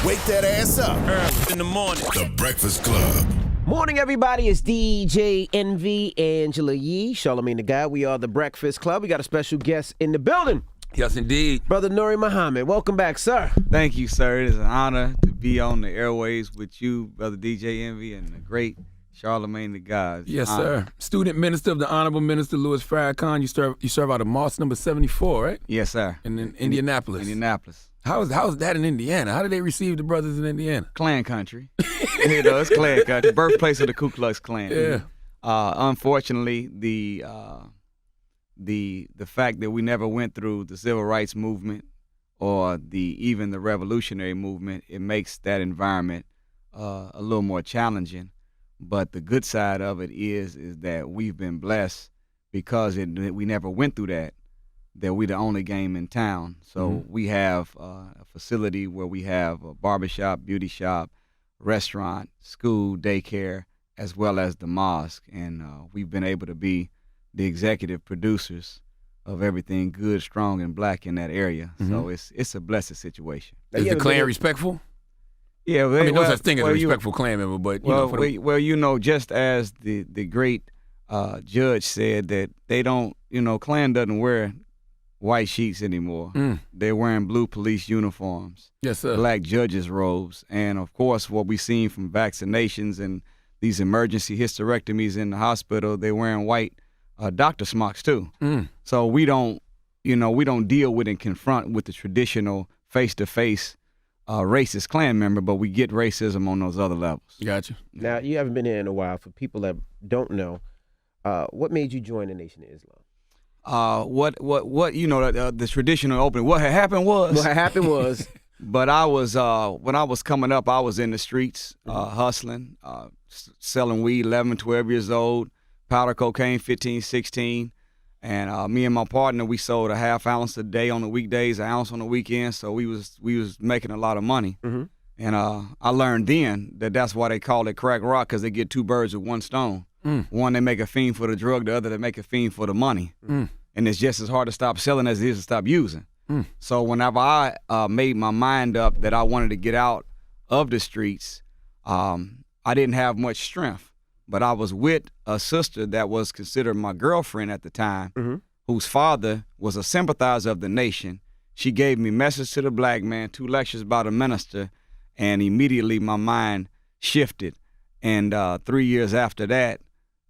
Wake that ass up. Early in the morning. The Breakfast Club. Morning, everybody. It's DJ NV, Angela Yee, Charlamagne the Guy. We are the Breakfast Club. We got a special guest in the building. Yes, indeed. Brother Nuri Muhammad. Welcome back, sir. Thank you, sir. It is an honor to be on the airways with you, Brother DJ Envy, and the great Charlamagne the Guy. Yes, sir. Student Minister of the Honorable Minister Louis Farrakhan. You serve out of Moss number 74, right? Yes, sir. In Indianapolis. Indianapolis. How is that in Indiana? How did they receive the brothers in Indiana? Klan country. It's Klan country. Birthplace of the Ku Klux Klan. Yeah. Unfortunately, the fact that we never went through the civil rights movement or even the revolutionary movement, it makes that environment a little more challenging. But the good side of it is that we've been blessed because we never went through that we the only game in town. So we have a facility where we have a barbershop, beauty shop, restaurant, school, daycare, as well as the mosque. And we've been able to be the executive producers of everything good, strong, and black in that area. So it's a blessed situation. Is the Klan respectful? Yeah, I mean, no such thing as a respectful Klan member, but just as the great judge said that they don't, Klan doesn't wear white sheets anymore. They're wearing blue police uniforms. Yes, sir. Black judges' robes, and of course, what we've seen from vaccinations and these emergency hysterectomies in the hospital, they're wearing white doctor smocks too. So we don't deal with and confront with the traditional face-to-face racist Klan member, but we get racism on those other levels. Gotcha. Now, you haven't been here in a while. For people that don't know, what made you join the Nation of Islam? The traditional opening. What had happened was. But I was when I was coming up, I was in the streets hustling, selling weed, 11, 12 years old, powder cocaine, 15, 16. And me and my partner, we sold a half ounce a day on the weekdays, an ounce on the weekends. So we was making a lot of money. And I learned then that's why they call it crack rock, because they get two birds with one stone. One, they make a fiend for the drug. The other, they make a fiend for the money. And it's just as hard to stop selling as it is to stop using. So whenever I made my mind up that I wanted to get out of the streets, I didn't have much strength. But I was with a sister that was considered my girlfriend at the time, whose father was a sympathizer of the nation. She gave me Message to the Black Man, 2 lectures by the minister, and immediately my mind shifted. And 3 years after that,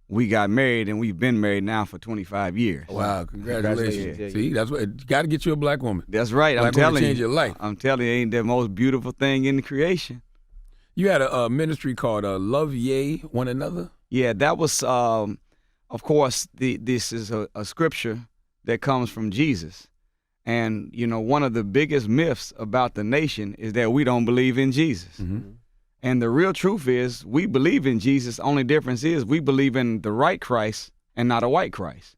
we got married, and we've been married now for 25 years. Wow, congratulations. See, that's what, you got to get you a black woman. That's right. Black I'm telling woman you. Change your life. I'm telling you, ain't the most beautiful thing in the creation. You had a ministry called Love Ye One Another? Yeah, that was, of course, this is a scripture that comes from Jesus. And, one of the biggest myths about the nation is that we don't believe in Jesus. And the real truth is we believe in Jesus. Only difference is we believe in the right Christ and not a white Christ.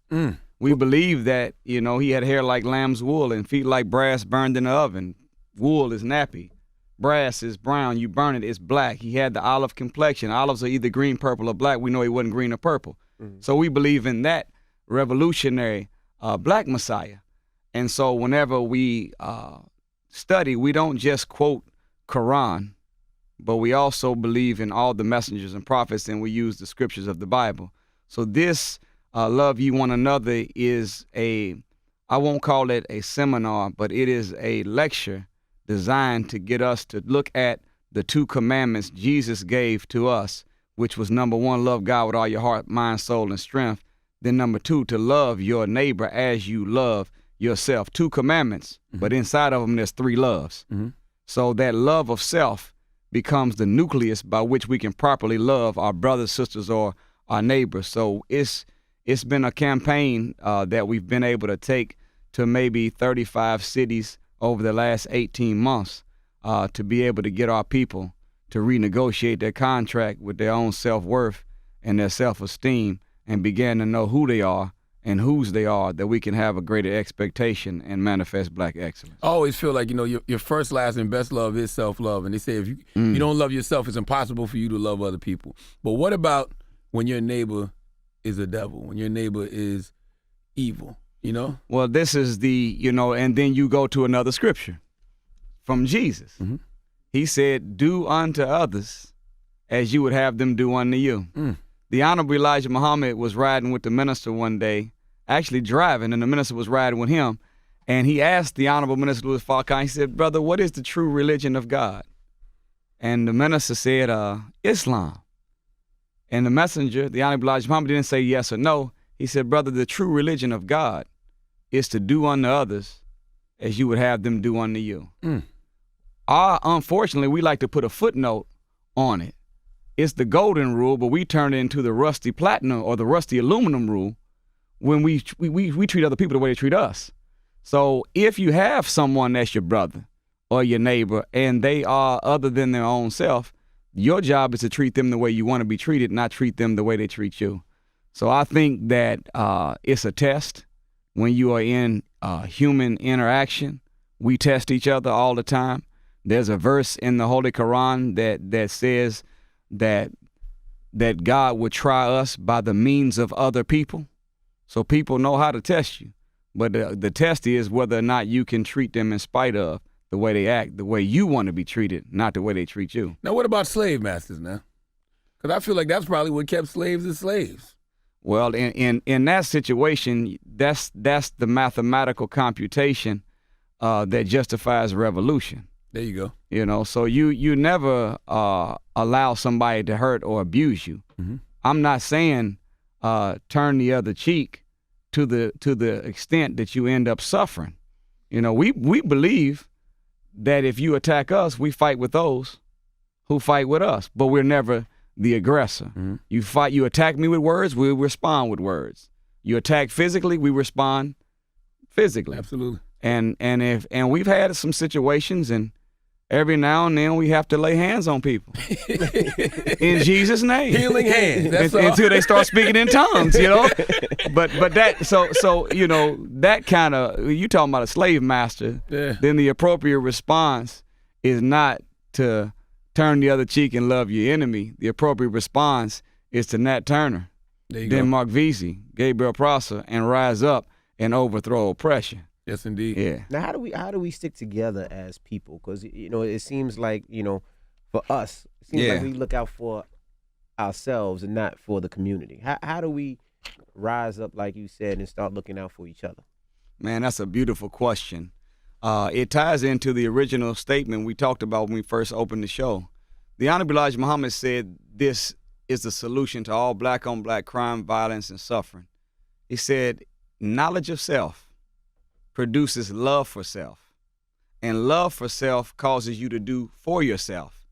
We believe that, he had hair like lamb's wool and feet like brass burned in the oven. Wool is nappy. Brass is brown. You burn it, it's black. He had the olive complexion. Olives are either green, purple, or black. We know he wasn't green or purple. So we believe in that revolutionary black Messiah. And so whenever we study, we don't just quote Quran, but we also believe in all the messengers and prophets, and we use the scriptures of the Bible. So this Love Ye One Another is I won't call it a seminar, but it is a lecture designed to get us to look at the 2 commandments Jesus gave to us, which was number 1, love God with all your heart, mind, soul, and strength. Then number 2, to love your neighbor as you love yourself. 2 commandments, but inside of them there's 3 loves. So that love of self becomes the nucleus by which we can properly love our brothers, sisters, or our neighbors. So it's been a campaign that we've been able to take to maybe 35 cities over the last 18 months to be able to get our people to renegotiate their contract with their own self-worth and their self-esteem and begin to know who they are and whose they are, that we can have a greater expectation and manifest black excellence. I always feel like, your first, last, and best love is self-love. And they say if you don't love yourself, it's impossible for you to love other people. But what about when your neighbor is a devil, when your neighbor is evil, Well, this is and then you go to another scripture from Jesus. He said, do unto others as you would have them do unto you. The Honorable Elijah Muhammad was riding with the minister one day, actually driving, and the minister was riding with him. And he asked the Honorable Minister Louis Farrakhan, he said, brother, what is the true religion of God? And the minister said, Islam. And the messenger, the Honorable Elijah Muhammad, didn't say yes or no. He said, brother, the true religion of God is to do unto others as you would have them do unto you. Unfortunately, we like to put a footnote on it. It's the golden rule, but we turn it into the rusty platinum or the rusty aluminum rule when we treat other people the way they treat us. So if you have someone that's your brother or your neighbor and they are other than their own self, your job is to treat them the way you want to be treated, not treat them the way they treat you. So I think that it's a test. When you are in human interaction, we test each other all the time. There's a verse in the Holy Quran that says that God would try us by the means of other people. So people know how to test you. But the test is whether or not you can treat them in spite of the way they act, the way you want to be treated, not the way they treat you. Now, what about slave masters now? Because I feel like that's probably what kept slaves as slaves. Well, in that situation, that's the mathematical computation that justifies revolution. There you go. You know, so you never allow somebody to hurt or abuse you. Mm-hmm. I'm not saying turn the other cheek to the extent that you end up suffering. You know, we believe that if you attack us, we fight with those who fight with us, but we're never the aggressor. Mm-hmm. You attack me with words, we respond with words. You attack physically, we respond physically. Absolutely. And we've had some situations, and every now and then we have to lay hands on people in Jesus' name. Healing hands. That's all. Until they start speaking in tongues, you know. But that so you know, that kind of, you talking about a slave master. Yeah. Then the appropriate response is not to turn the other cheek and love your enemy. The appropriate response is to Nat Turner, There you then go. Mark Vesey, Gabriel Prosser, and rise up and overthrow oppression. Yes, indeed. Yeah. Now, how do we stick together as people? Because it seems like for us, it seems like we look out for ourselves and not for the community. How do we rise up, like you said, and start looking out for each other? Man, that's a beautiful question. It ties into the original statement we talked about when we first opened the show. The Honorable Elijah Muhammad said this is the solution to all black-on-black crime, violence, and suffering. He said, knowledge of self produces love for self, and love for self causes you to do for yourself.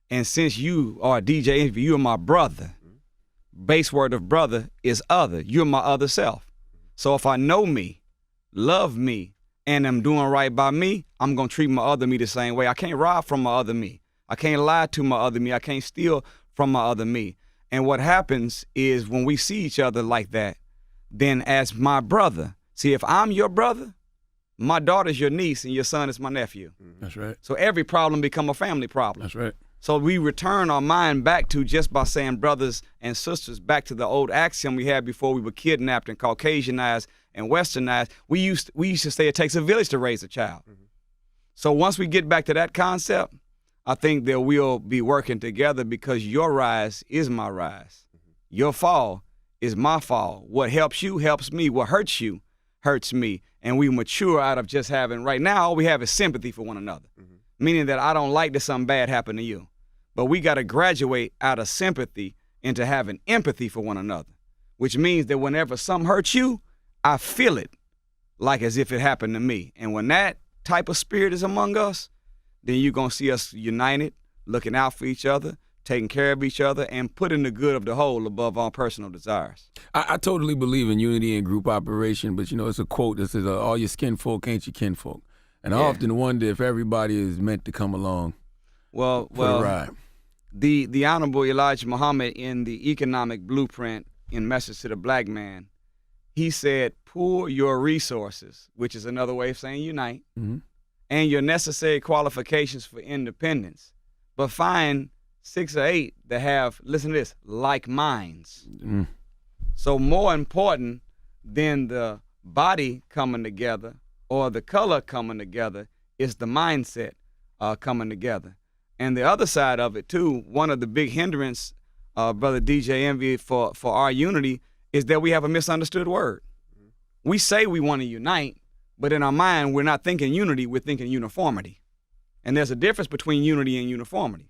And since you are DJ Envy, you are my brother. Base word of brother is other. You're my other self. So if I know me, love me, and am doing right by me, I'm going to treat my other me the same way. I can't rob from my other me. I can't lie to my other me. I can't steal from my other me. And what happens is when we see each other like that, then as my brother, see, if I'm your brother, my daughter's your niece and your son is my nephew. That's right. So every problem become a family problem. That's right. So we return our mind back to, just by saying brothers and sisters, back to the old axiom we had before we were kidnapped and Caucasianized and Westernized. We used to say it takes a village to raise a child. Mm-hmm. So once we get back to that concept, I think that we'll be working together, because your rise is my rise. Mm-hmm. Your fall is my fall. What helps you helps me. What hurts you hurts me. And we mature out of just having, right now, all we have is sympathy for one another. Mm-hmm. Meaning that I don't like that something bad happened to you. But we got to graduate out of sympathy into having empathy for one another, which means that whenever something hurts you, I feel it like as if it happened to me. And when that type of spirit is among us, then you're going to see us united, looking out for each other, taking care of each other, and putting the good of the whole above all personal desires. I totally believe in unity and group operation, but it's a quote that says, all your skin folk ain't your kinfolk. And I often wonder if everybody is meant to come along for the ride. The Honorable Elijah Muhammad, in the economic blueprint in Message to the Black Man, he said, pool your resources, which is another way of saying unite, mm-hmm. and your necessary qualifications for independence, but find 6 or 8 that have, listen to this, like minds. Mm. So more important than the body coming together or the color coming together is the mindset coming together. And the other side of it too, one of the big hindrance, Brother DJ Envy, for our unity is that we have a misunderstood word. We say we want to unite, but in our mind, we're not thinking unity, we're thinking uniformity. And there's a difference between unity and uniformity.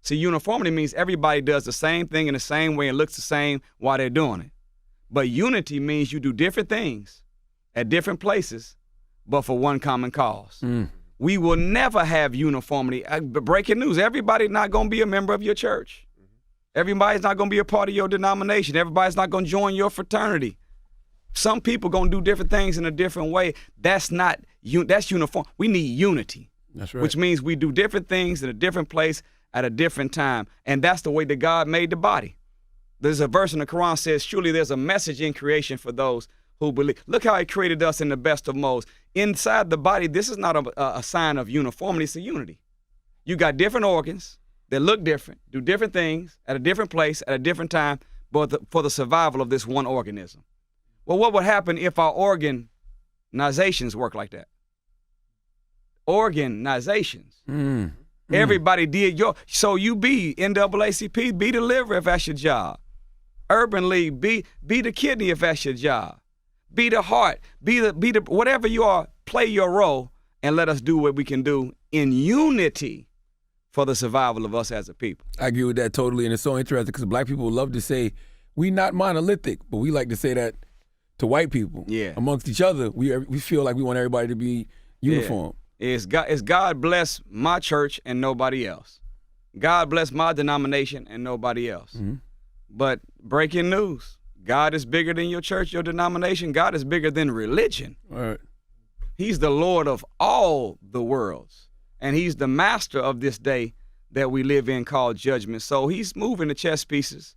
See, uniformity means everybody does the same thing in the same way and looks the same while they're doing it. But unity means you do different things at different places, but for one common cause. We will never have uniformity. Breaking news, everybody's not going to be a member of your church. Everybody's not going to be a part of your denomination. Everybody's not going to join your fraternity. Some people going to do different things in a different way. That's uniform. We need unity. That's right. Which means we do different things in a different place at a different time. And that's the way that God made the body. There's a verse in the Quran says, surely there's a message in creation for those who believe. Look how he created us in the best of modes. Inside the body, this is not a sign of uniformity, it's a unity. You got different organs that look different, do different things at a different place at a different time, but for the survival of this one organism. Well, what would happen if our organizations work like that? Organizations. Everybody did so you be NAACP, be the liver if that's your job. Urban League, be the kidney if that's your job. Be the heart, be the whatever you are, play your role and let us do what we can do in unity for the survival of us as a people. I agree with that totally, and it's so interesting because black people love to say we not monolithic, but we like to say that to white people. Yeah. Amongst each other, we feel like we want everybody to be uniform. Yeah. It's God bless my church and nobody else. God bless my denomination and nobody else. But breaking news, God is bigger than your church, your denomination. God is bigger than religion. All right. He's the Lord of all the worlds. And he's the master of this day that we live in called judgment. So he's moving the chess pieces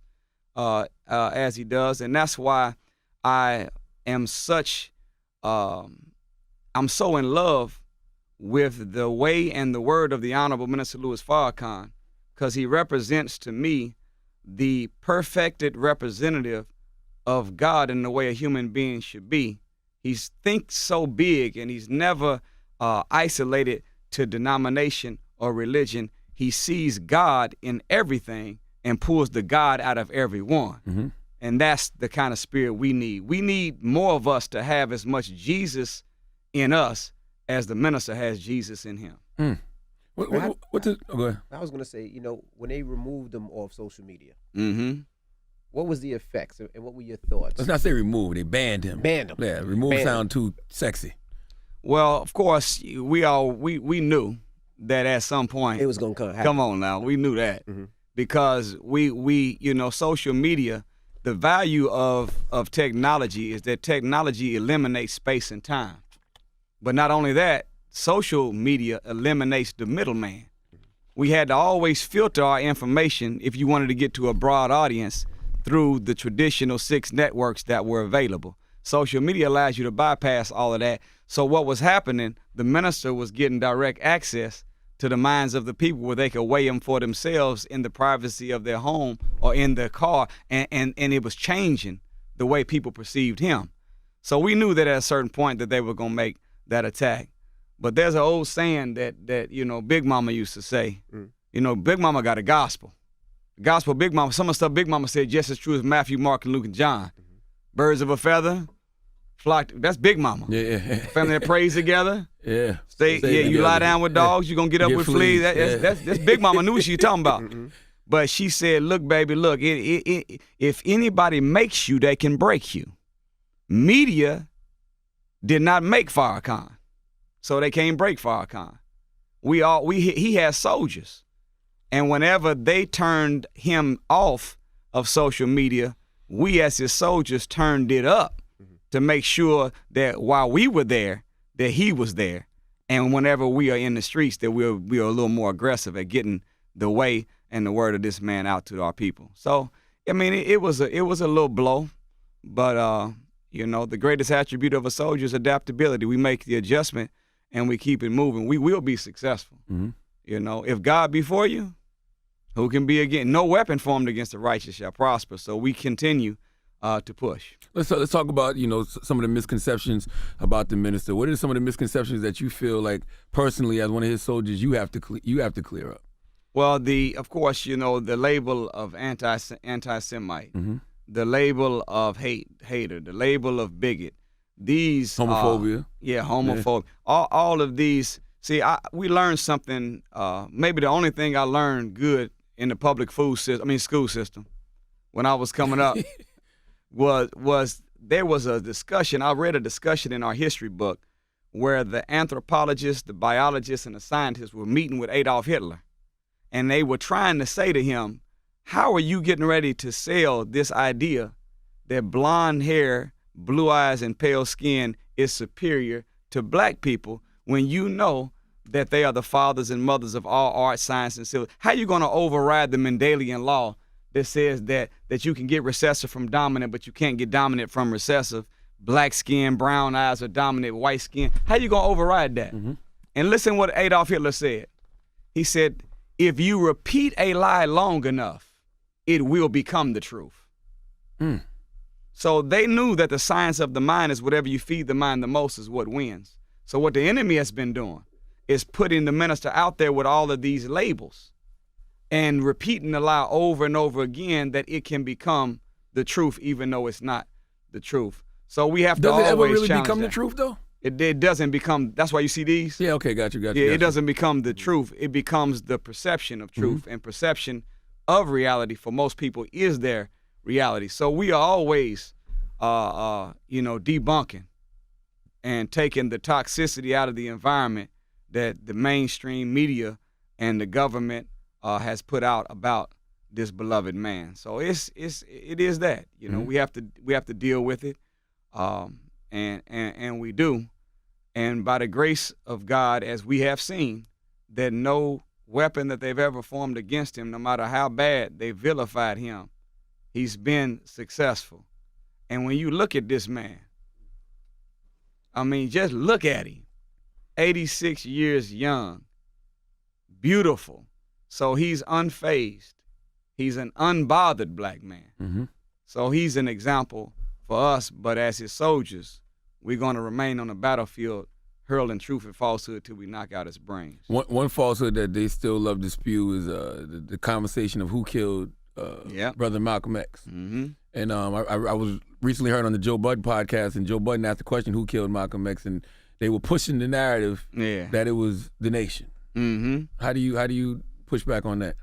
as he does. And that's why I am I'm so in love with the way and the word of the Honorable Minister Louis Farrakhan, because he represents to me the perfected representative of God in the way a human being should be. He thinks so big, and he's never isolated to denomination or religion. He sees God in everything and pulls the God out of everyone. And that's the kind of spirit we need. We need more of us to have as much Jesus in us as the minister has Jesus in him. Go ahead. I was going to say, when they removed them off social media, what was the effects and what were your thoughts? Let's not say remove. They banned him. Banned him. Yeah, remove sound too sexy. Well, of course, we knew that at some point it was going to happen. Come on now, we knew that because we social media. The value of technology is that technology eliminates space and time. But not only that, social media eliminates the middleman. We had to always filter our information if you wanted to get to a broad audience through the traditional 6 networks that were available. Social media allows you to bypass all of that. So what was happening, the minister was getting direct access to the minds of the people where they could weigh them for themselves in the privacy of their home or in their car, and it was changing the way people perceived him. So we knew that at a certain point that they were going to make that attack. But there's an old saying that Big Mama used to say, Big Mama got a gospel. The gospel Big Mama, some of the stuff Big Mama said just as true as Matthew, Mark, and Luke, and John. Birds of a feather, flock, that's Big Mama. Yeah. Family that prays together. Yeah. You lie down with dogs, you're going to get up with fleas. That's Big Mama knew what she was talking about. But she said, look, baby, look, if anybody makes you, they can break you. Media did not make Farrakhan, so they can't break Farrakhan. He has soldiers. And whenever they turned him off of social media, we as his soldiers turned it up to make sure that while we were there, that he was there. And whenever we are in the streets, that we are a little more aggressive at getting the way and the word of this man out to our people. So, I mean, it was a little blow, but the greatest attribute of a soldier is adaptability. We make the adjustment and we keep it moving. We will be successful. If God be for you, who can be against? No weapon formed against the righteous shall prosper. So we continue to push. Let's talk about some of the misconceptions about the minister. What are some of the misconceptions that you feel like personally, as one of his soldiers, you have to clear up? Well, of course, the label of anti-Semite, the label of hater, the label of bigot, these homophobia. Homophobia. Yeah. All of these. See, we learned something. Maybe the only thing I learned good in the public school system, when I was coming up, was there was a discussion. I read a discussion in our history book where the anthropologists, the biologists, and the scientists were meeting with Adolf Hitler. And they were trying to say to him, how are you getting ready to sell this idea that blonde hair, blue eyes, and pale skin is superior to black people when you know that they are the fathers and mothers of all art, science, and civilization? How are you going to override the Mendelian law that says that you can get recessive from dominant, but you can't get dominant from recessive? Black skin, brown eyes are dominant, white skin. How you going to override that? Mm-hmm. And listen what Adolf Hitler said. He said, if you repeat a lie long enough, it will become the truth. Mm. So they knew that the science of the mind is whatever you feed the mind the most is what wins. So what the enemy has been doing is putting the minister out there with all of these labels and repeating the lie over and over again that it can become the truth even though it's not the truth. So we have to always challenge that. Does it ever really become the truth though? It doesn't become, that's why you see these? Yeah, okay, got you. Yeah, it doesn't become the truth. It becomes the perception of truth, and perception of reality for most people is their reality. So we are always, debunking and taking the toxicity out of the environment that the mainstream media and the government has put out about this beloved man. So it is that, we have to deal with it, and we do. And by the grace of God, as we have seen, that no weapon that they've ever formed against him, no matter how bad they vilified him, he's been successful. And when you look at this man, just look at him. 86 years young, beautiful. So he's unfazed. He's an unbothered black man. Mm-hmm. So he's an example for us, but as his soldiers, we're going to remain on the battlefield hurling truth and falsehood till we knock out his brains. One falsehood that they still love to spew is the conversation of who killed Brother Malcolm X. Mm-hmm. And I was recently heard on the Joe Budden podcast, and Joe Budden asked the question, who killed Malcolm X? And they were pushing the narrative that it was the nation. Mm-hmm. How do you push back on that?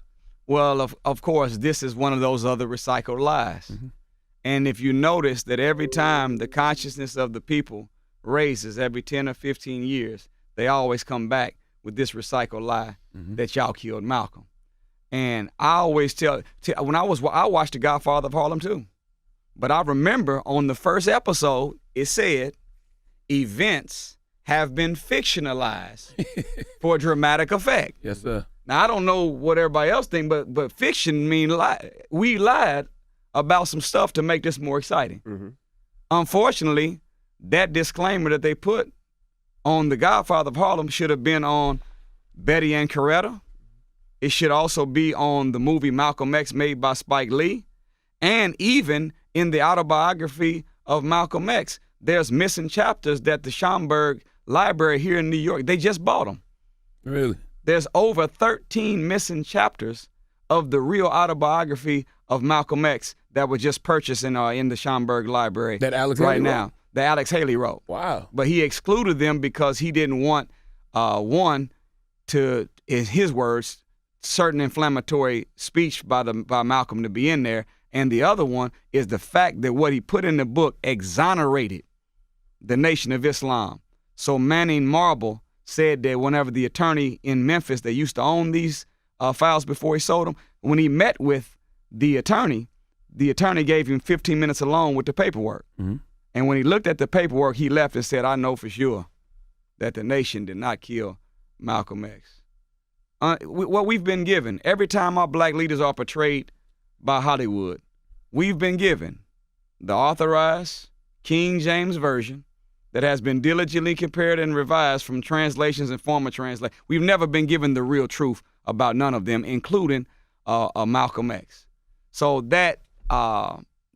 Well, of course, this is one of those other recycled lies. Mm-hmm. And if you notice that every time the consciousness of the people raises every 10 or 15 years, they always come back with this recycled lie that y'all killed Malcolm. And I always tell when I watched The Godfather of Harlem too. But I remember on the first episode, it said, events have been fictionalized for dramatic effect. Yes, sir. Now, I don't know what everybody else thinks, but fiction mean we lied about some stuff to make this more exciting. Mm-hmm. Unfortunately, that disclaimer that they put on The Godfather of Harlem should have been on Betty and Coretta. It should also be on the movie Malcolm X made by Spike Lee. And even in the autobiography of Malcolm X, there's missing chapters that the Schomburg Library here in New York, they just bought them. Really? There's over 13 missing chapters of the real autobiography of Malcolm X that were just purchased in the Schomburg Library that Alex right Haley now. Wrote? That Alex Haley wrote. Wow. But he excluded them because he didn't want, one, to, in his words, certain inflammatory speech by Malcolm to be in there. And the other one is the fact that what he put in the book exonerated the Nation of Islam. So Manning Marble said that whenever the attorney in Memphis that used to own these files before he sold them, when he met with the attorney gave him 15 minutes alone with the paperwork. Mm-hmm. And when he looked at the paperwork, he left and said, I know for sure that the nation did not kill Malcolm X. What we've been given, every time our black leaders are portrayed by Hollywood, we've been given the authorized King James Version that has been diligently compared and revised from translations and former translations. We've never been given the real truth about none of them, including Malcolm X. So that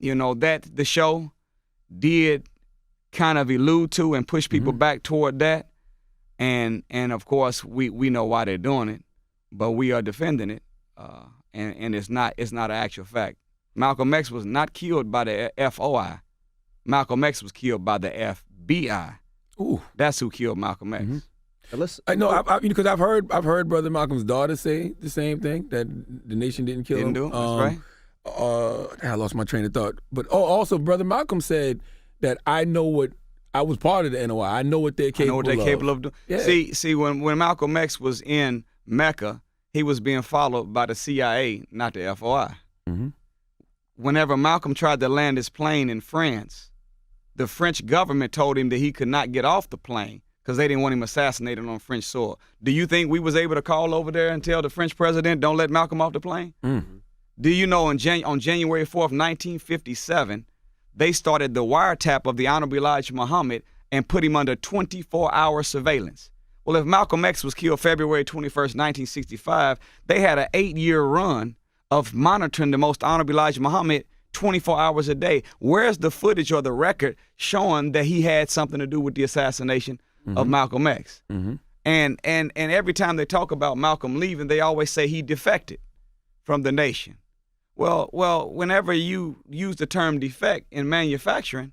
that the show did kind of allude to and push people back toward that. And of course, we know why they're doing it, but we are defending it, and it's not an actual fact. Malcolm X was not killed by the FOI. Malcolm X was killed by the FBI. Ooh, that's who killed Malcolm X. I know, because I've heard Brother Malcolm's daughter say the same thing, that the nation didn't kill him. Didn't do it. That's right. I lost my train of thought. But also Brother Malcolm said that I was part of the NOI. I know what they're capable of. Doing. Yeah. See, when Malcolm X was in Mecca, he was being followed by the CIA, not the FOI. Whenever Malcolm tried to land his plane in France, the French government told him that he could not get off the plane because they didn't want him assassinated on French soil. Do you think we was able to call over there and tell the French president, don't let Malcolm off the plane? Do you know on January 4th, 1957, they started the wiretap of the Honorable Elijah Muhammad and put him under 24-hour surveillance. Well, if Malcolm X was killed February 21st, 1965, they had an 8-year run of monitoring the most Honorable Elijah Muhammad 24 hours a day. Where's the footage or the record showing that he had something to do with the assassination of Malcolm X? And every time they talk about Malcolm leaving, they always say he defected from the nation. Well, whenever you use the term defect in manufacturing,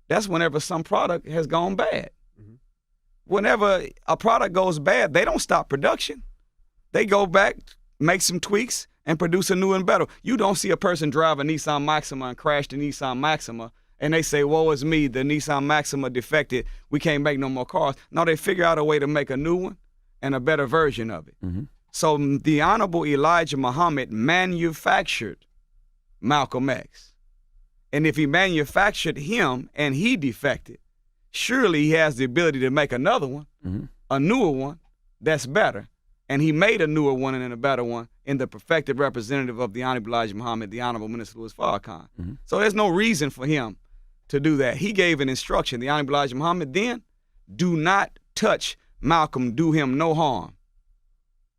that's whenever some product has gone bad. Whenever a product goes bad, they don't stop production. They go back, make some tweaks, and produce a new and better. You don't see a person drive a Nissan Maxima and crash the Nissan Maxima, and they say, woe is me, the Nissan Maxima defected, we can't make no more cars. No, they figure out a way to make a new one and a better version of it. So the Honorable Elijah Muhammad manufactured Malcolm X. And if he manufactured him and he defected, surely he has the ability to make another one, a newer one, that's better. And he made a newer one and a better one in the perfected representative of the Honorable Elijah Muhammad, the Honorable Minister Louis Farrakhan. So there's no reason for him to do that. He gave an instruction, the Honorable Elijah Muhammad then, do not touch Malcolm, do him no harm.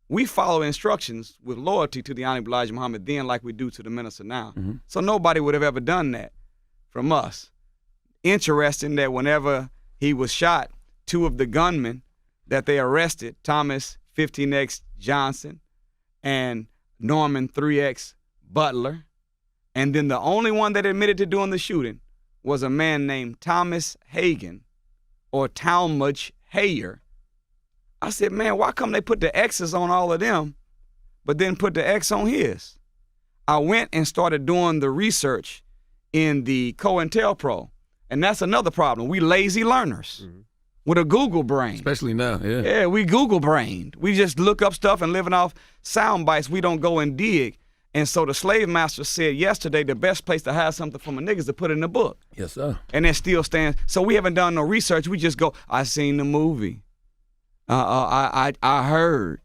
We follow instructions with loyalty to the Honorable Elijah Muhammad then like we do to the minister now. So nobody would have ever done that from us. Interesting that whenever he was shot, two of the gunmen that they arrested, Thomas 15X Johnson and Norman 3X Butler, and then the only one that admitted to doing the shooting was a man named Thomas Hagen or Talmadge Hayer. I said, man, why come they put the X's on all of them, but then put the X on his? I went and started doing the research in the COINTELPRO, and that's another problem. We lazy learners with a Google brain. Especially now, yeah. Yeah, we Google brained. We just look up stuff and living off sound bites. We don't go and dig. And so the slave master said yesterday the best place to hide something from a nigga is to put it in a book. Yes, sir. And that still stands. So we haven't done no research. We just go, I seen the movie. I heard.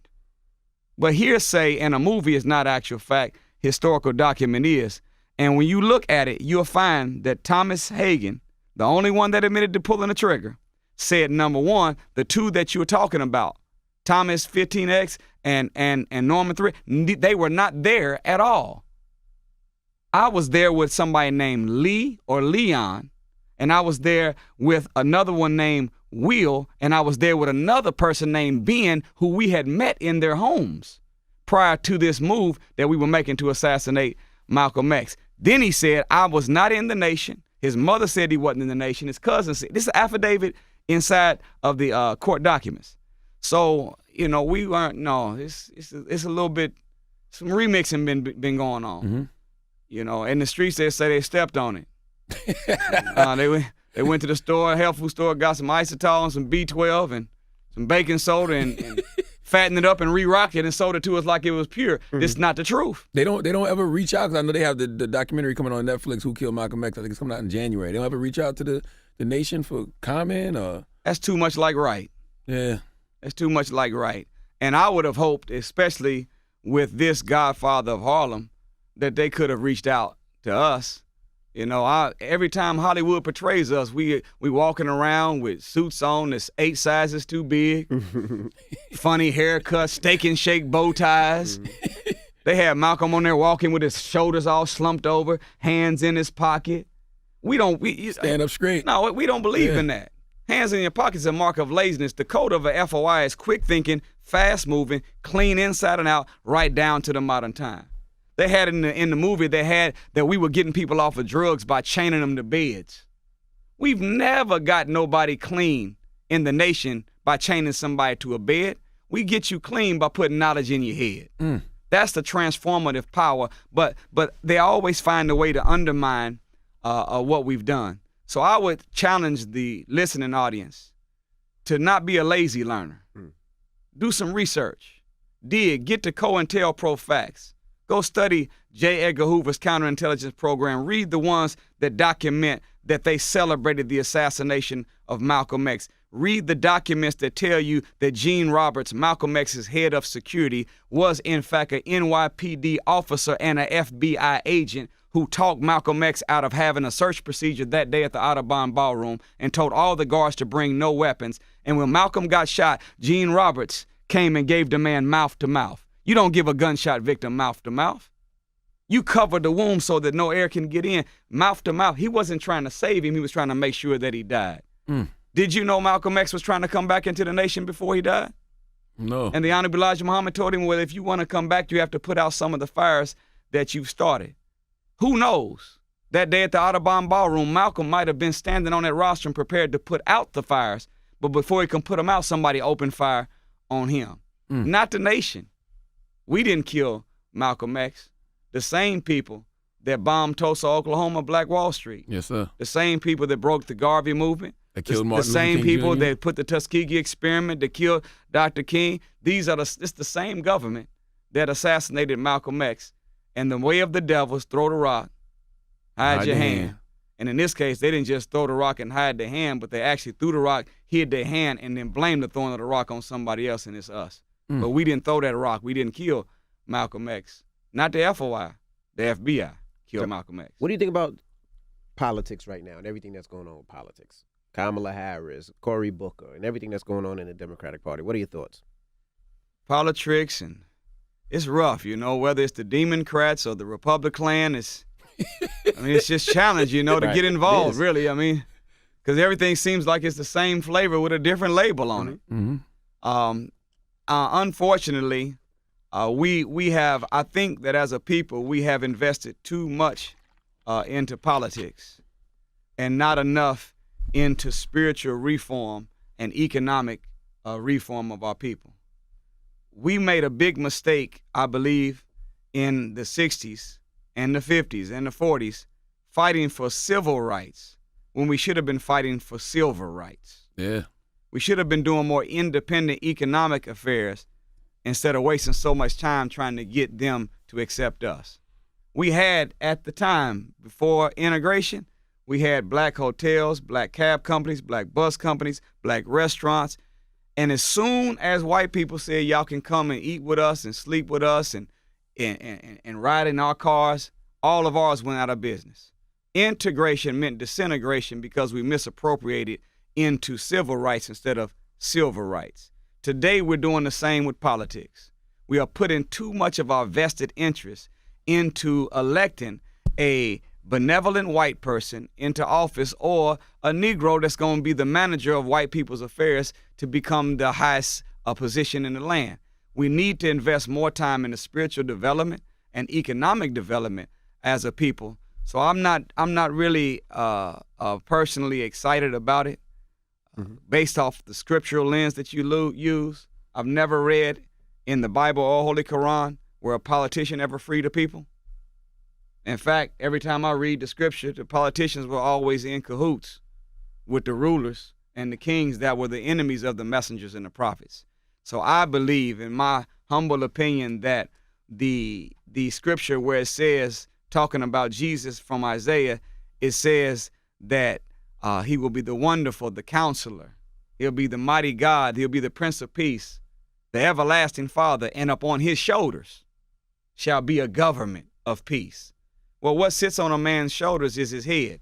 But hearsay in a movie is not actual fact. Historical document is. And when you look at it, you'll find that Thomas Hagen, the only one that admitted to pulling the trigger, said, number one, the two that you were talking about, Thomas 15X and Norman 3, they were not there at all. I was there with somebody named Lee or Leon, and I was there with another one named Will, and I was there with another person named Ben, who we had met in their homes prior to this move that we were making to assassinate Malcolm X. Then he said, I was not in the nation. His mother said he wasn't in the nation. His cousin said, this is an affidavit inside of the court documents. So, we weren't, no, it's a little bit, some remixing been going on. In the streets they say they stepped on it. They went to the store, health food store, got some isotol and some B12 and some baking soda and fattened it up and re-rocked it and sold it to us like it was pure. This is not the truth. They don't ever reach out, because I know they have the documentary coming on Netflix, Who Killed Malcolm X. I think it's coming out in January. They don't ever reach out to the nation for comment or? That's too much like right. Yeah. That's too much like right. And I would have hoped, especially with this Godfather of Harlem, that they could have reached out to us. Every time Hollywood portrays us, we walking around with suits on that's 8 sizes too big, funny haircuts, steak and shake bow ties, They had Malcolm on there walking with his shoulders all slumped over, hands in his pocket. Stand up straight. No, we don't believe in that. Hands in your pocket is a mark of laziness. The code of a FOI is quick thinking, fast moving, clean inside and out, right down to the modern time. They had in the movie, they had that we were getting people off of drugs by chaining them to beds. We've never got nobody clean in the nation by chaining somebody to a bed. We get you clean by putting knowledge in your head. That's the transformative power, but they always find a way to undermine what we've done. So I would challenge the listening audience to not be a lazy learner. Do some research. Get to COINTELPRO facts. Go study J. Edgar Hoover's counterintelligence program. Read the ones that document that they celebrated the assassination of Malcolm X. Read the documents that tell you that Gene Roberts, Malcolm X's head of security, was in fact an NYPD officer and an FBI agent who talked Malcolm X out of having a search procedure that day at the Audubon Ballroom and told all the guards to bring no weapons. And when Malcolm got shot, Gene Roberts came and gave the man mouth to mouth. You don't give a gunshot victim mouth to mouth. You cover the wound so that no air can get in. Mouth to mouth. He wasn't trying to save him. He was trying to make sure that he died. Did you know Malcolm X was trying to come back into the nation before he died? No. And the Honorable Elijah Muhammad told him, well, if you want to come back, you have to put out some of the fires that you've started. Who knows? That day at the Audubon Ballroom, Malcolm might have been standing on that rostrum prepared to put out the fires, but before he can put them out, somebody opened fire on him. Not the nation. We didn't kill Malcolm X. The same people that bombed Tulsa, Oklahoma, Black Wall Street. Yes, sir. The same people that broke the Garvey movement. That killed The Martin same Luther King people Jr. that put the Tuskegee experiment that killed Dr. King. It's the same government that assassinated Malcolm X. And the way of the devil is throw the rock, hide your hand. And in this case, they didn't just throw the rock and hide their hand, but they actually threw the rock, hid their hand, and then blamed the throwing of the rock on somebody else, and it's us. But we didn't throw that rock. We didn't kill Malcolm X. Not the FOI, the FBI killed Malcolm X. What do you think about politics right now and everything that's going on with politics? Kamala Harris, Cory Booker, and everything that's going on in the Democratic Party. What are your thoughts? Politics, and it's rough, whether it's the Democrats or the Republican, it's just challenge, to Right. get involved, really. Because everything seems like it's the same flavor with a different label on it. Unfortunately, we have, I think that as a people, we have invested too much into politics and not enough into spiritual reform and economic reform of our people. We made a big mistake, I believe, in the 60s and the 50s and the 40s fighting for civil rights when we should have been fighting for silver rights. Yeah. We should have been doing more independent economic affairs instead of wasting so much time trying to get them to accept us. We had, at the time, before integration, we had black hotels, black cab companies, black bus companies, black restaurants. And as soon as white people said, y'all can come and eat with us and sleep with us and ride in our cars, all of ours went out of business. Integration meant disintegration because we misappropriated into civil rights instead of silver rights. Today, we're doing the same with politics. We are putting too much of our vested interest into electing a benevolent white person into office or a Negro that's going to be the manager of white people's affairs to become the highest position in the land. We need to invest more time in the spiritual development and economic development as a people. So I'm not really personally excited about it. Based off the scriptural lens that you use. I've never read in the Bible or Holy Quran where a politician ever freed a people. In fact, every time I read the scripture, the politicians were always in cahoots with the rulers and the kings that were the enemies of the messengers and the prophets. So I believe, in my humble opinion, that the scripture where it says, talking about Jesus from Isaiah, it says that he will be the wonderful, the counselor. He'll be the mighty God. He'll be the Prince of Peace, the everlasting Father, and upon his shoulders shall be a government of peace. Well, what sits on a man's shoulders is his head.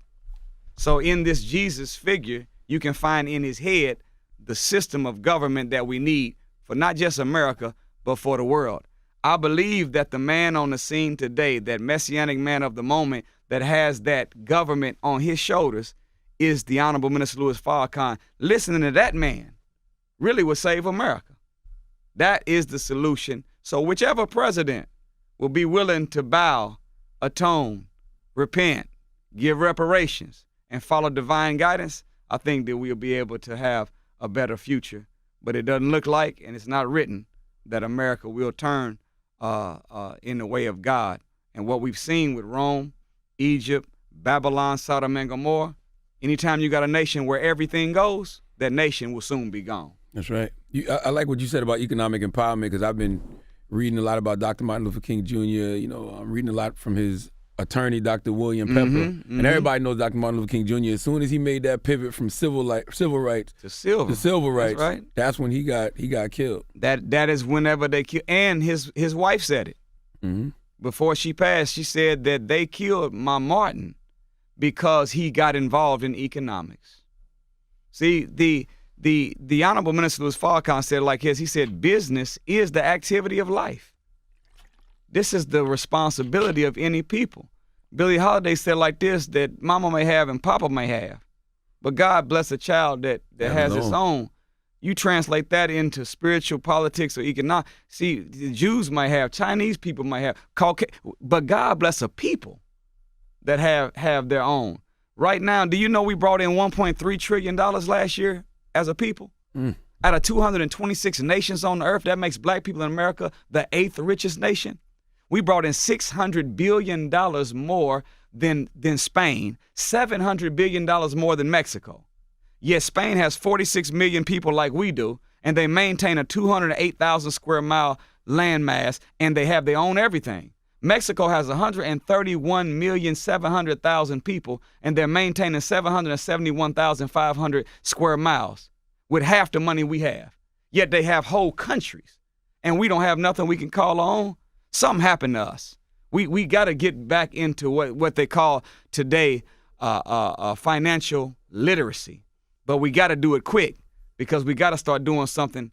So in this Jesus figure, you can find in his head the system of government that we need for not just America, but for the world. I believe that the man on the scene today, that messianic man of the moment that has that government on his shoulders, is the Honorable Minister Louis Farrakhan. Listening to that man really would save America. That is the solution. So whichever president will be willing to bow, atone, repent, give reparations, and follow divine guidance, I think that we'll be able to have a better future. But it doesn't look like, and it's not written, that America will turn in the way of God. And what we've seen with Rome, Egypt, Babylon, Sodom, and Gomorrah, anytime you got a nation where everything goes, that nation will soon be gone. That's right. I like what you said about economic empowerment, because I've been reading a lot about Dr. Martin Luther King Jr. You know, I'm reading a lot from his attorney, Dr. William Pepper, and everybody knows Dr. Martin Luther King Jr. As soon as he made that pivot from civil rights to civil rights, right. That's when he got killed. That is whenever they kill. And his wife said it. Mm-hmm. Before she passed, she said that they killed my Martin because he got involved in economics. See, the Honorable Minister Louis Farrakhan said it like his. He said, business is the activity of life. This is the responsibility of any people. Billie Holiday said like this, that mama may have and papa may have, but God bless a child that has its own. You translate that into spiritual politics or economic. See, the Jews might have, Chinese people might have, but God bless a people that have their own. Right now, do you know we brought in $1.3 trillion last year as a people? Out of 226 nations on the earth, that makes black people in America the 8th richest nation. We brought in $600 billion more than Spain, $700 billion more than Mexico. Yet Spain has 46 million people like we do, and they maintain a 208,000 square mile landmass, and they own everything. Mexico has 131,700,000 people, and they're maintaining 771,500 square miles with half the money we have. Yet they have whole countries, and we don't have nothing we can call our own. Something happened to us. We got to get back into what they call today financial literacy. But we got to do it quick, because we got to start doing something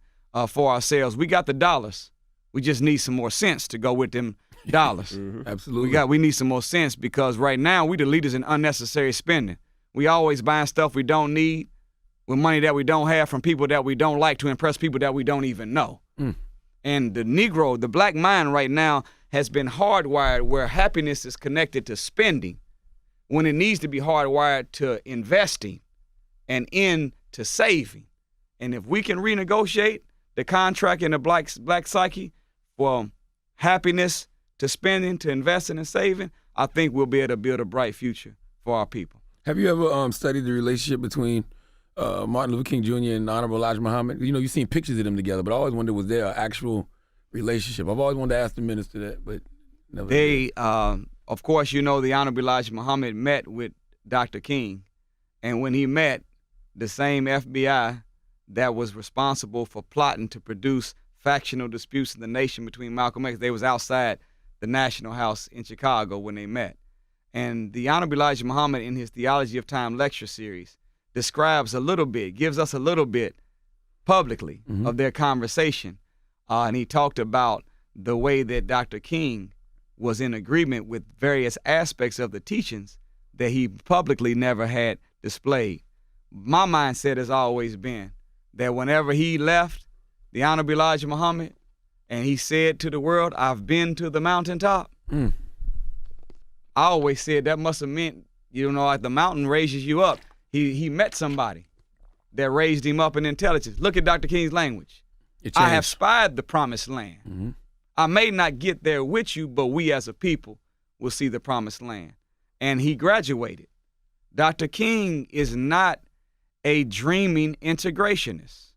for ourselves. We got the dollars. We just need some more sense to go with them dollars. Absolutely. We need some more sense, because right now we the leaders in unnecessary spending. We always buying stuff we don't need with money that we don't have from people that we don't like to impress people that we don't even know. And the Negro, the black mind right now has been hardwired where happiness is connected to spending when it needs to be hardwired to investing and into saving. And if we can renegotiate the contract in the black psyche from happiness to spending to investing and saving, I think we'll be able to build a bright future for our people. Have you ever studied the relationship between Martin Luther King Jr. and Honorable Elijah Muhammad? You know, you've seen pictures of them together, but I always wondered, was there an actual relationship? I've always wanted to ask the minister that, but never did. Of course, you know, the Honorable Elijah Muhammad met with Dr. King, and when he met, the same FBI that was responsible for plotting to produce factional disputes in the nation between Malcolm X, they was outside the National House in Chicago when they met. And the Honorable Elijah Muhammad, in his Theology of Time lecture series, describes a little bit, gives us a little bit publicly of their conversation. And he talked about the way that Dr. King was in agreement with various aspects of the teachings that he publicly never had displayed. My mindset has always been that whenever he left the Honorable Elijah Muhammad and he said to the world, "I've been to the mountaintop," I always said that must have meant, you know, like the mountain raises you up. He met somebody that raised him up in intelligence. Look at Dr. King's language. I have spied the promised land. I may not get there with you, but we as a people will see the promised land. And he graduated. Dr. King is not a dreaming integrationist.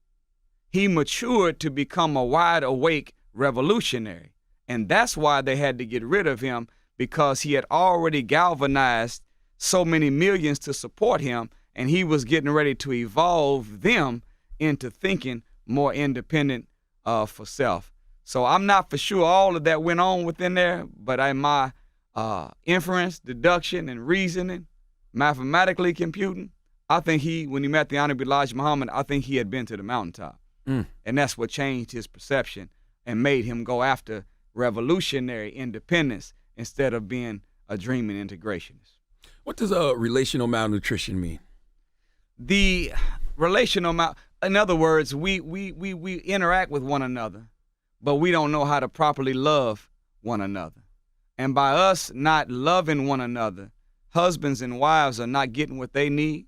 He matured to become a wide awake revolutionary. And that's why they had to get rid of him, because he had already galvanized so many millions to support him, and he was getting ready to evolve them into thinking more independent for self. So I'm not for sure all of that went on within there, but in my inference, deduction, and reasoning, mathematically computing, I think when he met the Honorable Elijah Muhammad, I think he had been to the mountaintop. And that's what changed his perception and made him go after revolutionary independence instead of being a dreaming integrationist. What does relational malnutrition mean? The relational in other words, we interact with one another, but we don't know how to properly love one another. And by us not loving one another, husbands and wives are not getting what they need.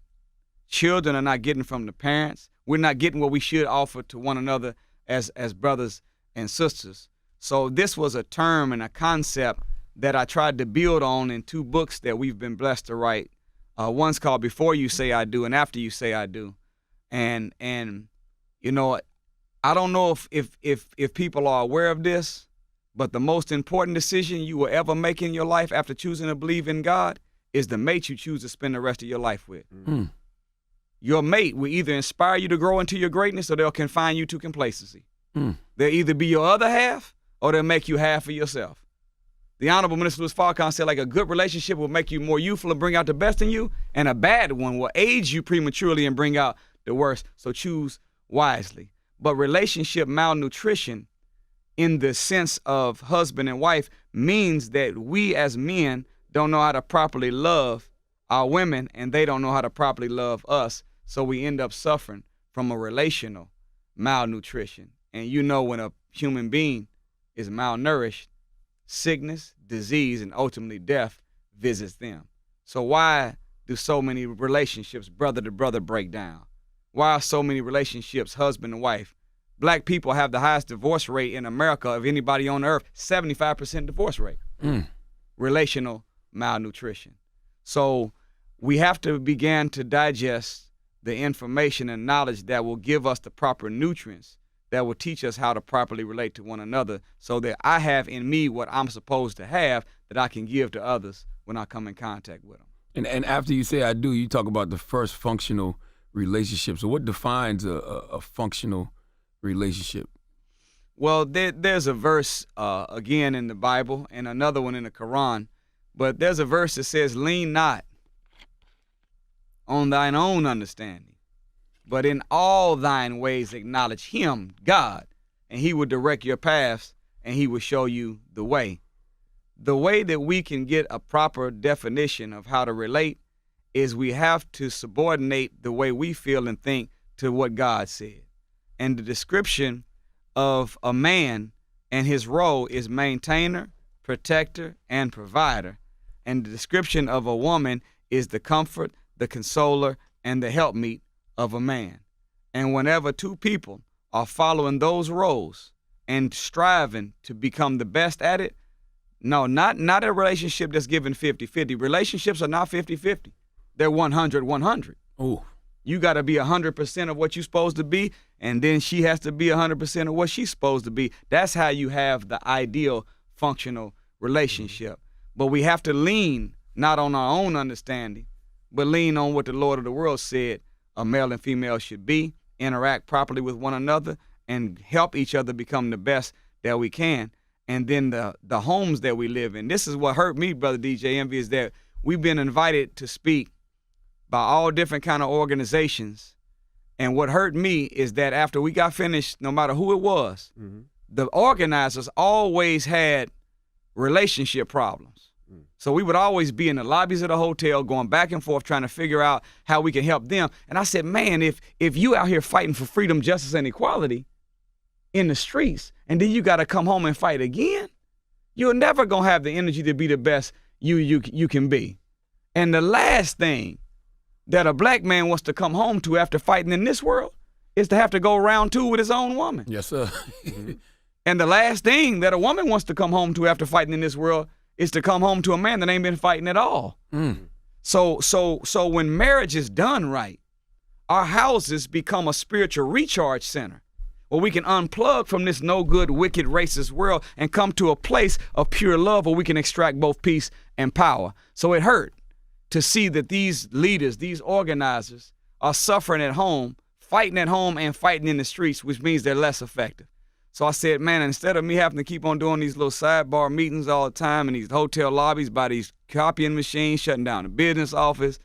Children are not getting from the parents. We're not getting what we should offer to one another as brothers and sisters. So this was a term and a concept that I tried to build on in 2 books that we've been blessed to write. One's called Before You Say I Do and After You Say I Do. And you know, I don't know if people are aware of this, but the most important decision you will ever make in your life after choosing to believe in God is the mate you choose to spend the rest of your life with. Mm. Your mate will either inspire you to grow into your greatness or they'll confine you to complacency. Mm. They'll either be your other half or they'll make you half of yourself. The Honorable Minister Louis Farrakhan said, like, a good relationship will make you more youthful and bring out the best in you, and a bad one will age you prematurely and bring out the worst. So choose wisely. But relationship malnutrition in the sense of husband and wife means that we as men don't know how to properly love our women, and they don't know how to properly love us. So we end up suffering from a relational malnutrition. And you know, when a human being is malnourished, sickness, disease, and ultimately death visits them. So why do so many relationships, brother to brother, break down? Why are so many relationships, husband and wife? Black people have the highest divorce rate in America of anybody on earth, 75% divorce rate. Relational malnutrition. So we have to begin to digest the information and knowledge that will give us the proper nutrients that will teach us how to properly relate to one another, so that I have in me what I'm supposed to have that I can give to others when I come in contact with them. And after you say I do, you talk about the first functional relationship. So what defines a functional relationship? Well, there's a verse, again, in the Bible and another one in the Quran, but there's a verse that says, lean not on thine own understanding, but in all thine ways acknowledge him, God, and he will direct your paths and he will show you the way. The way that we can get a proper definition of how to relate is we have to subordinate the way we feel and think to what God said. And the description of a man and his role is maintainer, protector, and provider. And the description of a woman is the comfort, the consoler, and the helpmeet of a man. And whenever 2 people are following those roles and striving to become the best at it, no, not a relationship that's given 50-50. Relationships are not 50-50. They're 100-100. Oh, you got to be 100% of what you're supposed to be, and then she has to be 100% of what she's supposed to be. That's how you have the ideal functional relationship. But we have to lean not on our own understanding, but lean on what the Lord of the world said a male and female should be, interact properly with one another, and help each other become the best that we can. And then the homes that we live in. This is what hurt me, Brother DJ Envy, is that we've been invited to speak by all different kind of organizations. And what hurt me is that after we got finished, no matter who it was, the organizers always had relationship problems. So we would always be in the lobbies of the hotel going back and forth trying to figure out how we can help them. And I said, man, if you out here fighting for freedom, justice, and equality in the streets, and then you got to come home and fight again, you're never going to have the energy to be the best you can be. And the last thing that a black man wants to come home to after fighting in this world is to have to go round 2 with his own woman. yes, sir. And the last thing that a woman wants to come home to after fighting in this world is to come home to a man that ain't been fighting at all. So when marriage is done right, our houses become a spiritual recharge center where we can unplug from this no good, wicked, racist world and come to a place of pure love where we can extract both peace and power. So it hurt to see that these leaders, these organizers, are suffering at home, fighting at home and fighting in the streets, which means they're less effective. So I said, man, instead of me having to keep on doing these little sidebar meetings all the time in these hotel lobbies by these copying machines, shutting down the business office,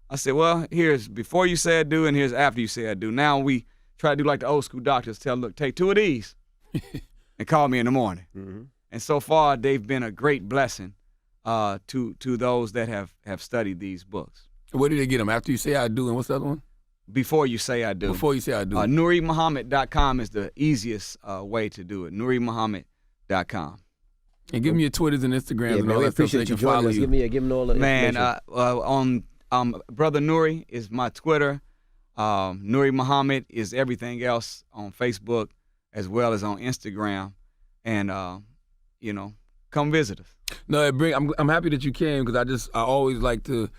I said, well, here's before you say I do and here's after you say I do. Now we try to do like the old school doctors tell, look, take 2 of these and call me in the morning. And so far, they've been a great blessing to those that have studied these books. Where do they get them? After you say I do, and what's the other one? Before you say I do. Before you say I do. NuriMuhammad.com is the easiest way to do it. NuriMuhammad.com. And give me your Twitters and Instagrams and all that stuff so they can follow you. Give me all the information. On Brother Nuri is my Twitter. Nuri Muhammad is everything else on Facebook as well as on Instagram. And, come visit us. No, I'm happy that you came because I always like to,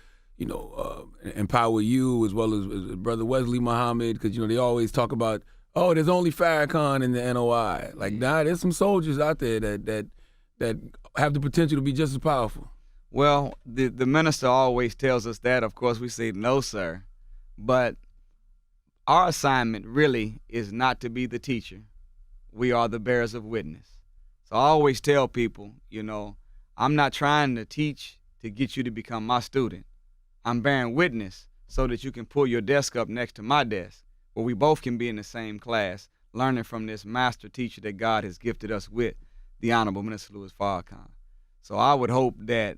empower you as well as Brother Wesley Muhammad because, they always talk about, oh, there's only Farrakhan in the NOI. Like, nah, there's some soldiers out there that have the potential to be just as powerful. Well, the minister always tells us that. Of course, we say, no, sir. But our assignment really is not to be the teacher. We are the bearers of witness. So I always tell people, I'm not trying to teach to get you to become my student. I'm bearing witness so that you can pull your desk up next to my desk, where we both can be in the same class, learning from this master teacher that God has gifted us with, the Honorable Minister Louis Farrakhan. So I would hope that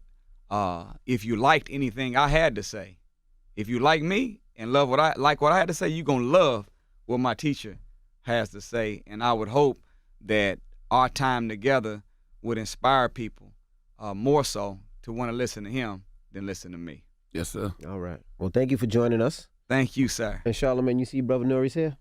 if you liked anything I had to say, if you like me and love what I had to say, you're going to love what my teacher has to say. And I would hope that our time together would inspire people more so to want to listen to him than listen to me. Yes, sir. All right. Well, thank you for joining us. Thank you, sir. And Charlamagne, you see Brother Nuri's hair?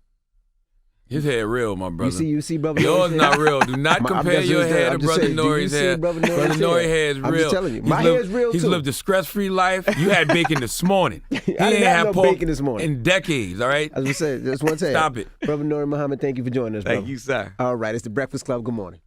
His hair real, my brother. You see Brother Yours Nuri's hair? not real. Do not compare your hair to Brother Nuri's hair. Brother Nuri's hair is real. I'm just telling you. My hair is real, He's too. lived a stress-free life. You had bacon this morning. I didn't have no bacon this morning. In decades, all right? As we said, just one time. Stop it. Brother Nuri Muhammad, thank you for joining us, brother. Thank you, sir. All right. It's The Breakfast Club. Good morning.